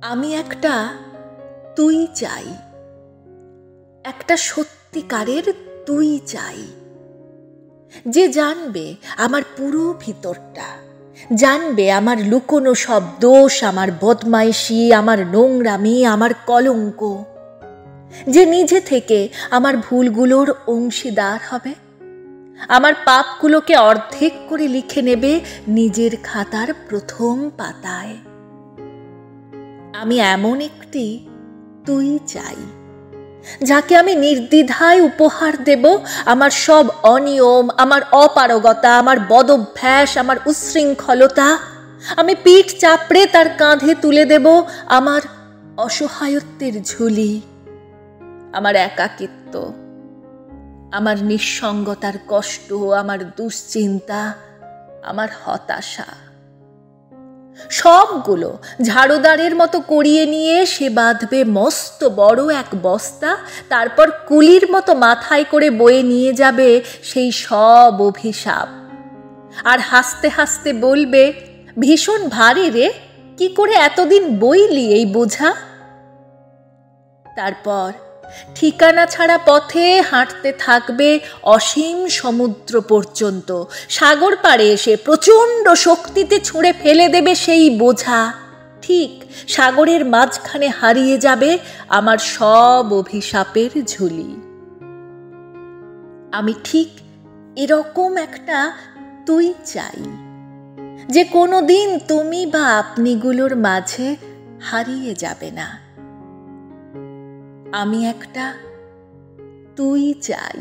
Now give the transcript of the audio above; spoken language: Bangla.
আমি একটা তুই চাই, একটা সত্যিকারের তুই চাই, যে জানবে আমার পুরো ভিতরটা, জানবে আমার লুকোনো সব দোষ, আমার বদমাইশি, আমার নোংরামি, আমার কলঙ্ক, যে নিজে থেকে আমার ভুলগুলোর অংশীদার হবে, আমার পাপগুলোকে অর্ধেক করে লিখে নেবে নিজের খাতার প্রথম পাতায়। আমি এমন একটি তুই চাই, যাকে আমি নির্দ্বিধায় উপহার দেব আমার সব অনিয়ম, আমার অপারগতা, আমার বদভ্যাস, আমার উচ্ছৃঙ্খলতা। আমি পিঠ চাপড়ে তার কাঁধে তুলে দেব আমার অসহায়ত্বের ঝুলি, আমার একাকিত্ব, আমার নিঃসঙ্গতার কষ্ট, আমার দুশ্চিন্তা, আমার হতাশা। সবগুলো ঝাড়ুদারের মতো করিয়ে নিয়ে সে বাঁধবে মস্ত বড় এক বস্তা, তারপর কুলির মতো মাথায় করে বয়ে নিয়ে যাবে সেই সব অভিশাপ, আর হাসতে হাসতে বলবে, ভীষণ ভারী রে, কি করে এতদিন বইলি এই বোঝা। তারপর ঠিকানা ছাড়া পথে হাঁটতে থাকবে অসীম সমুদ্র পর্যন্ত, সাগর পাড়ে এসে প্রচণ্ড শক্তিতে ছুঁড়ে ফেলে দেবে সেই বোঝা। ঠিক সাগরের মাঝখানে হারিয়ে যাবে আমার সব অভিশাপের ঝুলি। আমি ঠিক এরকম একটা তুই চাই, যে কোনোদিন তুমি বা আপনিগুলোর মাঝে হারিয়ে যাবে না। আমি একটা তুই চাই।